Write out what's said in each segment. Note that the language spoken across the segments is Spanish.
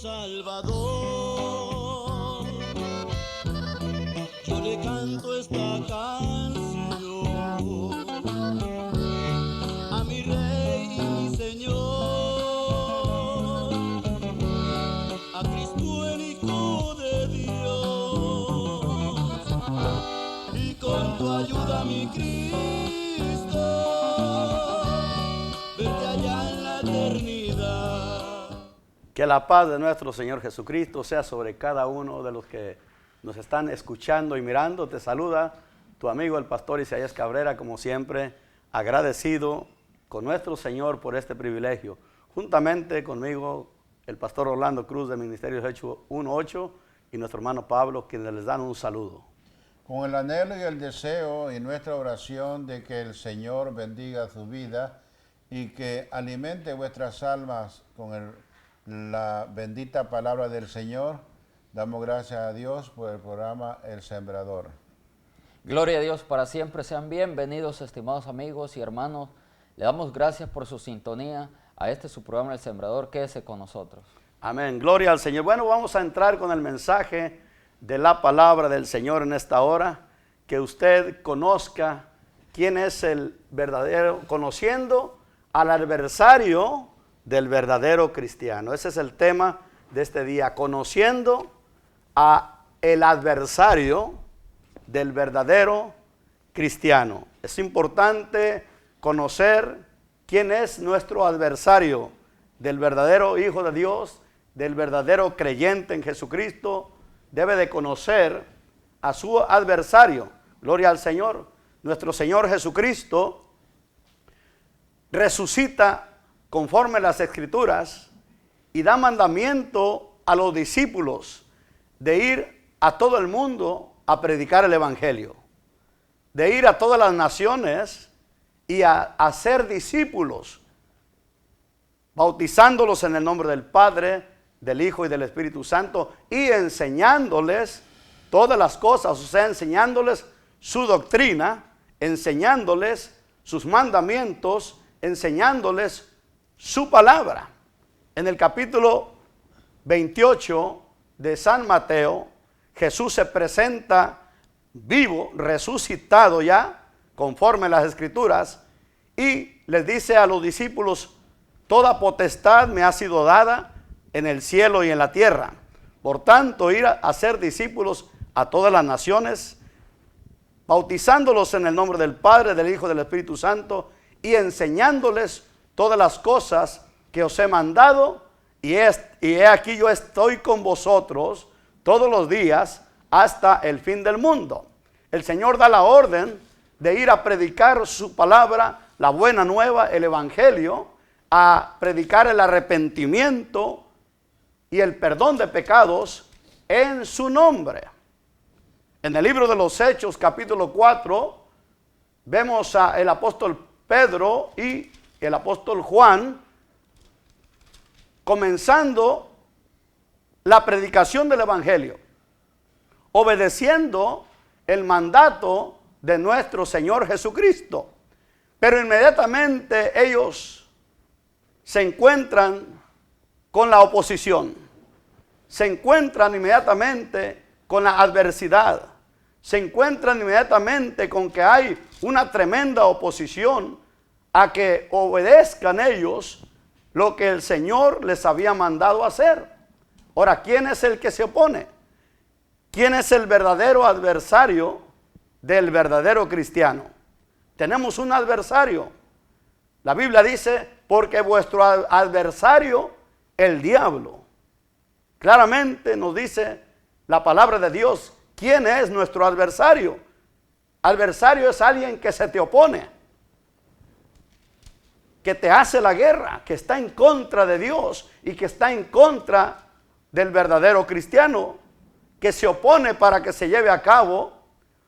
Salvador, yo le canto esta canción a mi Rey y mi Señor, a Cristo el Hijo de Dios, y con tu ayuda, mi Cristo, verte allá en la eternidad. Que la paz de nuestro Señor Jesucristo sea sobre cada uno de los que nos están escuchando y mirando. Te saluda tu amigo el pastor Isaías Cabrera, como siempre, agradecido con nuestro Señor por este privilegio. Juntamente conmigo, el pastor Orlando Cruz de Ministerios Hechos 1.8 y nuestro hermano Pablo, quienes les dan un saludo. Con el anhelo y el deseo y nuestra oración de que el Señor bendiga su vida y que alimente vuestras almas con la bendita palabra del Señor, damos gracias a Dios por el programa El Sembrador. Gloria a Dios para siempre. Sean bienvenidos, estimados amigos y hermanos. Le damos gracias por su sintonía a su programa El Sembrador. Quédese con nosotros. Amén. Gloria al Señor. Bueno, vamos a entrar con el mensaje de la palabra del Señor en esta hora. Que usted conozca quién es el verdadero, conociendo al adversario del verdadero cristiano. Ese es el tema de este día, conociendo a el adversario del verdadero cristiano. Es importante conocer quién es nuestro adversario del verdadero Hijo de Dios, del verdadero creyente en Jesucristo. Debe de conocer a su adversario. Gloria al Señor. Nuestro Señor Jesucristo resucita conforme a las Escrituras y da mandamiento a los discípulos de ir a todo el mundo a predicar el Evangelio, de ir a todas las naciones y a hacer discípulos, bautizándolos en el nombre del Padre, del Hijo y del Espíritu Santo, y enseñándoles todas las cosas, o sea, enseñándoles su doctrina, enseñándoles sus mandamientos, enseñándoles su palabra. En el capítulo 28 de San Mateo, Jesús se presenta vivo, resucitado ya, conforme a las Escrituras, y les dice a los discípulos: toda potestad me ha sido dada en el cielo y en la tierra. Por tanto, ir a ser discípulos a todas las naciones, bautizándolos en el nombre del Padre, del Hijo y del Espíritu Santo, y enseñándoles todas las cosas que os he mandado, y he aquí yo estoy con vosotros todos los días hasta el fin del mundo. El Señor da la orden de ir a predicar su palabra, la buena nueva, el Evangelio, a predicar el arrepentimiento y el perdón de pecados en su nombre. En el libro de los Hechos, capítulo 4, vemos al apóstol Pedro y el apóstol Juan comenzando la predicación del Evangelio, obedeciendo el mandato de nuestro Señor Jesucristo. Pero inmediatamente ellos se encuentran con la oposición, se encuentran inmediatamente con la adversidad, se encuentran inmediatamente con que hay una tremenda oposición a que obedezcan ellos lo que el Señor les había mandado hacer. Ahora, ¿quién es el que se opone? ¿Quién es el verdadero adversario del verdadero cristiano? Tenemos un adversario. La Biblia dice: porque vuestro adversario, el diablo. Claramente nos dice la palabra de Dios quién es nuestro adversario. Adversario es alguien que se te opone, que te hace la guerra, que está en contra de Dios y que está en contra del verdadero cristiano, que se opone para que se lleve a cabo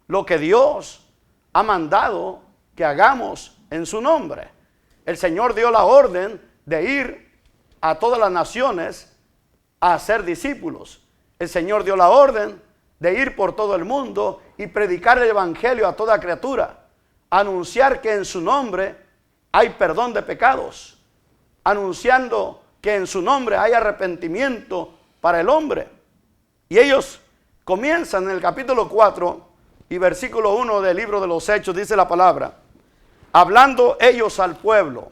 lo que Dios ha mandado que hagamos en su nombre. El Señor dio la orden de ir a todas las naciones a hacer discípulos. El Señor dio la orden de ir por todo el mundo y predicar el Evangelio a toda criatura, anunciar que en su nombre hay perdón de pecados, anunciando que en su nombre hay arrepentimiento para el hombre. Y ellos comienzan en el capítulo 4 y versículo 1 del libro de los Hechos, dice la palabra, hablando ellos al pueblo.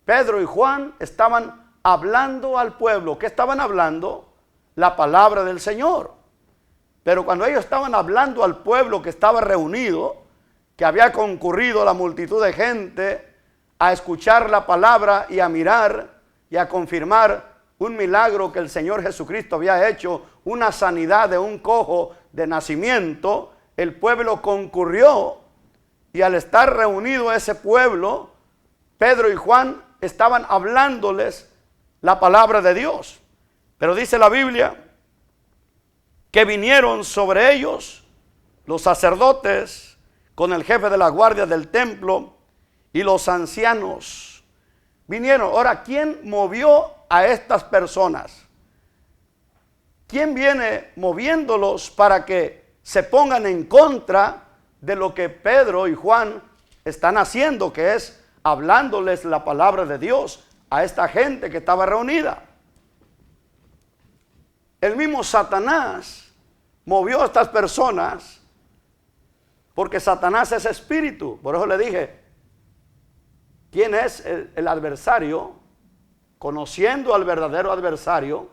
Pedro y Juan estaban hablando al pueblo. ¿Qué estaban hablando? La palabra del Señor. Pero cuando ellos estaban hablando al pueblo que estaba reunido, que había concurrido la multitud de gente a escuchar la palabra y a mirar y a confirmar un milagro que el Señor Jesucristo había hecho, una sanidad de un cojo de nacimiento, el pueblo concurrió y al estar reunido ese pueblo, Pedro y Juan estaban hablándoles la palabra de Dios. Pero dice la Biblia que vinieron sobre ellos los sacerdotes con el jefe de la guardia del templo y los ancianos. Vinieron. Ahora, ¿quién movió a estas personas? ¿Quién viene moviéndolos para que se pongan en contra de lo que Pedro y Juan están haciendo, que es hablándoles la palabra de Dios a esta gente que estaba reunida? El mismo Satanás movió a estas personas porque Satanás es espíritu. Por eso le dije, ¿quién es el adversario? Conociendo al verdadero adversario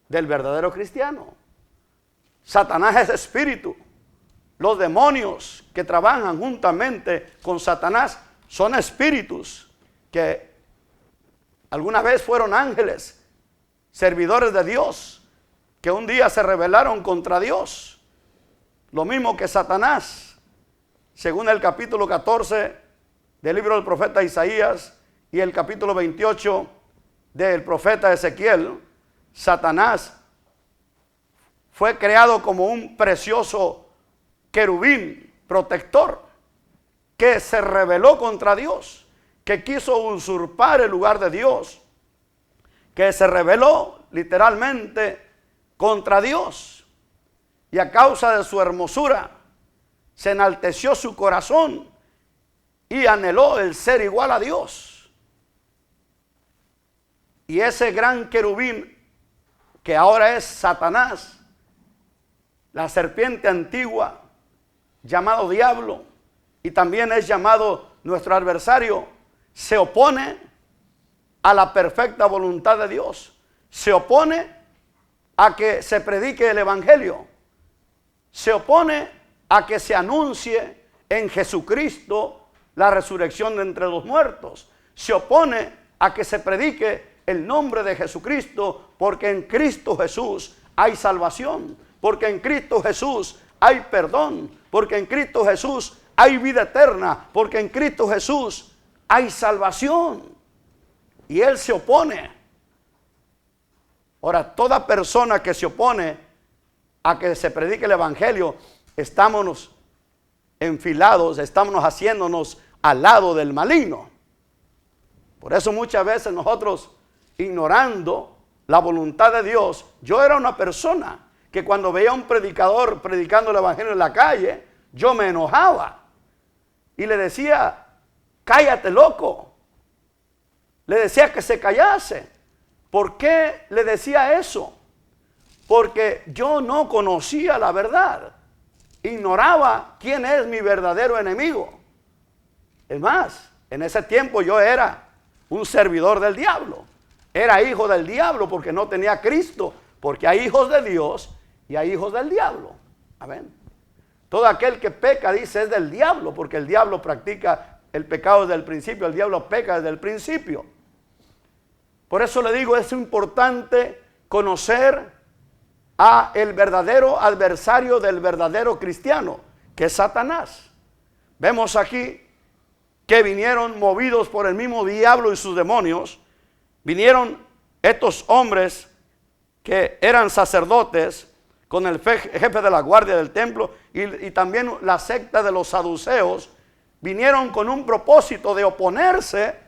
del verdadero cristiano. Satanás es espíritu. Los demonios que trabajan juntamente con Satanás son espíritus que alguna vez fueron ángeles, servidores de Dios, que un día se rebelaron contra Dios. Lo mismo que Satanás, según el capítulo 14 del libro del profeta Isaías y el capítulo 28 del profeta Ezequiel, Satanás fue creado como un precioso querubín protector que se rebeló contra Dios, que quiso usurpar el lugar de Dios, que se rebeló literalmente contra Dios, y a causa de su hermosura se enalteció su corazón y anheló el ser igual a Dios. Y ese gran querubín, que ahora es Satanás, la serpiente antigua, llamado diablo, y también es llamado nuestro adversario, se opone a la perfecta voluntad de Dios. Se opone a que se predique el evangelio. Se opone a que se anuncie en Jesucristo la resurrección de entre los muertos. Se opone a que se predique el nombre de Jesucristo, porque en Cristo Jesús hay salvación, porque en Cristo Jesús hay perdón, porque en Cristo Jesús hay vida eterna, porque en Cristo Jesús hay salvación. Y Él se opone. Ahora, toda persona que se opone a que se predique el evangelio, estámonos enfilados, estámonos haciéndonos al lado del maligno. Por eso muchas veces nosotros, ignorando la voluntad de Dios, yo era una persona que cuando veía a un predicador predicando el evangelio en la calle, yo me enojaba y le decía, cállate, loco. Le decía que se callase. ¿Por qué le decía eso? Porque yo no conocía la verdad. Ignoraba quién es mi verdadero enemigo. Es más, en ese tiempo yo era un servidor del diablo. Era hijo del diablo porque no tenía a Cristo. Porque hay hijos de Dios y hay hijos del diablo. Amén. Todo aquel que peca, dice, es del diablo, porque el diablo practica el pecado desde el principio. El diablo peca desde el principio. Por eso le digo, es importante conocer a el verdadero adversario del verdadero cristiano, que es Satanás. Vemos aquí que vinieron movidos por el mismo diablo y sus demonios. Vinieron estos hombres que eran sacerdotes con el jefe de la guardia del templo y también la secta de los saduceos. Vinieron con un propósito de oponerse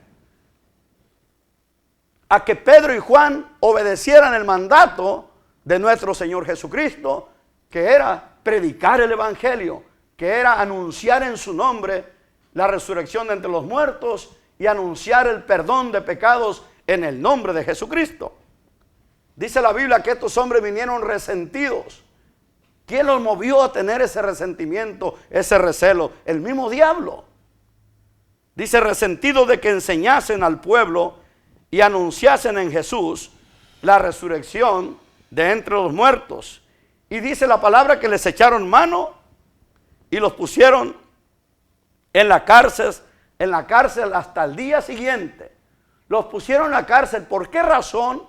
a que Pedro y Juan obedecieran el mandato de nuestro Señor Jesucristo, que era predicar el evangelio, que era anunciar en su nombre la resurrección de entre los muertos y anunciar el perdón de pecados en el nombre de Jesucristo. Dice la Biblia que estos hombres vinieron resentidos. ¿Quién los movió a tener ese resentimiento, ese recelo? El mismo diablo. Dice, resentidos de que enseñasen al pueblo y anunciasen en Jesús la resurrección de entre los muertos. Y dice la palabra que les echaron mano y los pusieron en la cárcel hasta el día siguiente. Los pusieron en la cárcel. ¿Por qué razón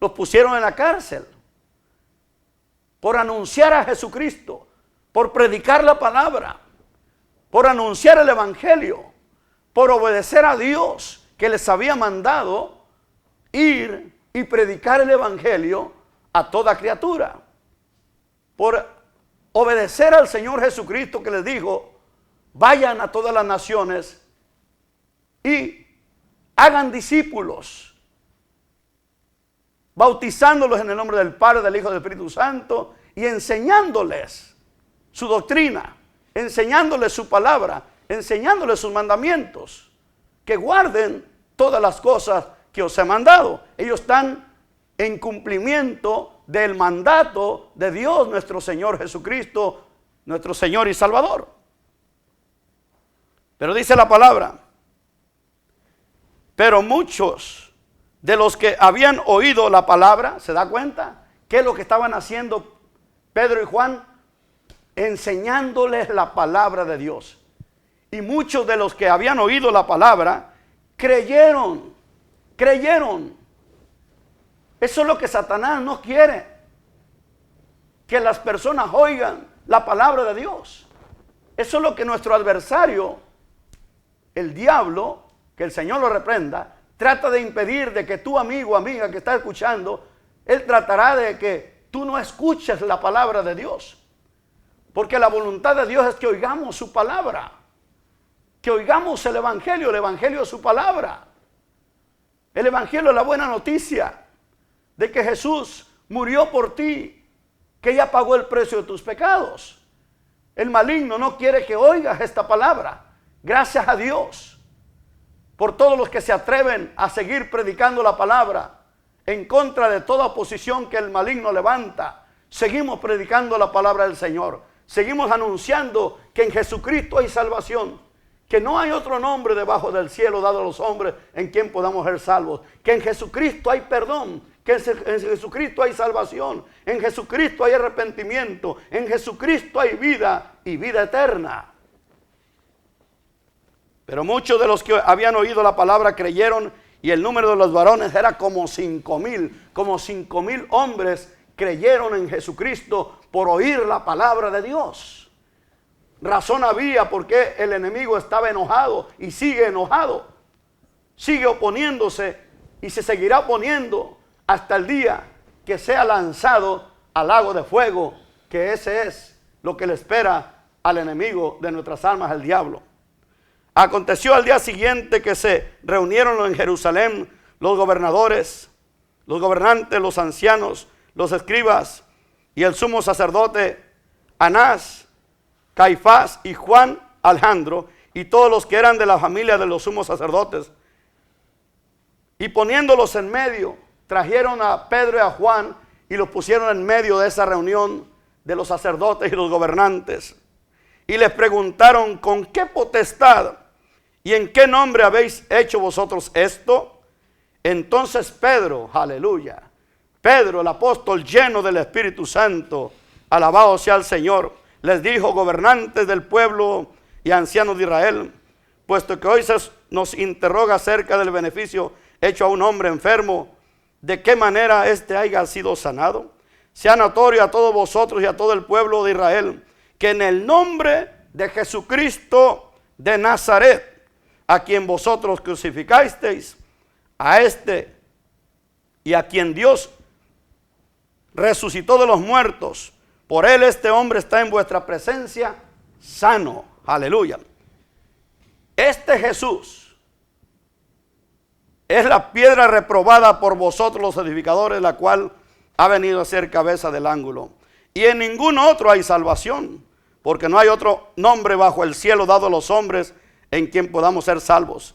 los pusieron en la cárcel? Por anunciar a Jesucristo, por predicar la palabra, por anunciar el evangelio, por obedecer a Dios que les había mandado ir y predicar el evangelio a toda criatura. Por obedecer al Señor Jesucristo que les dijo, vayan a todas las naciones y hagan discípulos, bautizándolos en el nombre del Padre, del Hijo y del Espíritu Santo y enseñándoles su doctrina, enseñándoles su palabra, enseñándoles sus mandamientos, que guarden todas las cosas que os he mandado. Ellos están en cumplimiento del mandato de Dios nuestro Señor Jesucristo, nuestro Señor y Salvador. Pero dice la palabra, pero muchos de los que habían oído la palabra, ¿se da cuenta? ¿Qué es lo que estaban haciendo Pedro y Juan? Enseñándoles la palabra de Dios. Y muchos de los que habían oído la palabra creyeron. Eso es lo que Satanás no quiere, que las personas oigan la palabra de Dios. Eso es lo que nuestro adversario, el diablo, que el Señor lo reprenda, trata de impedir de que tu amigo, amiga que está escuchando, él tratará de que tú no escuches la palabra de Dios. Porque la voluntad de Dios es que oigamos su palabra, que oigamos el evangelio es su palabra. El evangelio es la buena noticia de que Jesús murió por ti, que ya pagó el precio de tus pecados. El maligno no quiere que oigas esta palabra. Gracias a Dios por todos los que se atreven a seguir predicando la palabra en contra de toda oposición que el maligno levanta. Seguimos predicando la palabra del Señor. Seguimos anunciando que en Jesucristo hay salvación, que no hay otro nombre debajo del cielo dado a los hombres en quien podamos ser salvos, que en Jesucristo hay perdón, que en Jesucristo hay salvación, en Jesucristo hay arrepentimiento, en Jesucristo hay vida y vida eterna. Pero muchos de los que habían oído la palabra creyeron, y el número de los varones era como 5,000, como 5,000 hombres creyeron en Jesucristo por oír la palabra de Dios. Razón había porque el enemigo estaba enojado y sigue enojado, sigue oponiéndose y se seguirá oponiendo hasta el día que sea lanzado al lago de fuego, que ese es lo que le espera al enemigo de nuestras almas, el diablo. Aconteció al día siguiente que se reunieron en Jerusalén los gobernadores, los gobernantes, los ancianos, los escribas y el sumo sacerdote Anás, Caifás y Juan Alejandro y todos los que eran de la familia de los sumos sacerdotes. Y poniéndolos en medio, trajeron a Pedro y a Juan y los pusieron en medio de esa reunión de los sacerdotes y los gobernantes. Y les preguntaron, ¿con qué potestad y en qué nombre habéis hecho vosotros esto? Entonces Pedro, aleluya, Pedro el apóstol lleno del Espíritu Santo, alabado sea el Señor, les dijo, gobernantes del pueblo y ancianos de Israel, puesto que hoy nos interroga acerca del beneficio hecho a un hombre enfermo, de qué manera éste haya sido sanado, sea notorio a todos vosotros y a todo el pueblo de Israel, que en el nombre de Jesucristo de Nazaret, a quien vosotros crucificasteis, a este y a quien Dios resucitó de los muertos, por él este hombre está en vuestra presencia sano. Aleluya. Este Jesús es la piedra reprobada por vosotros los edificadores, la cual ha venido a ser cabeza del ángulo. Y en ningún otro hay salvación, porque no hay otro nombre bajo el cielo dado a los hombres en quien podamos ser salvos.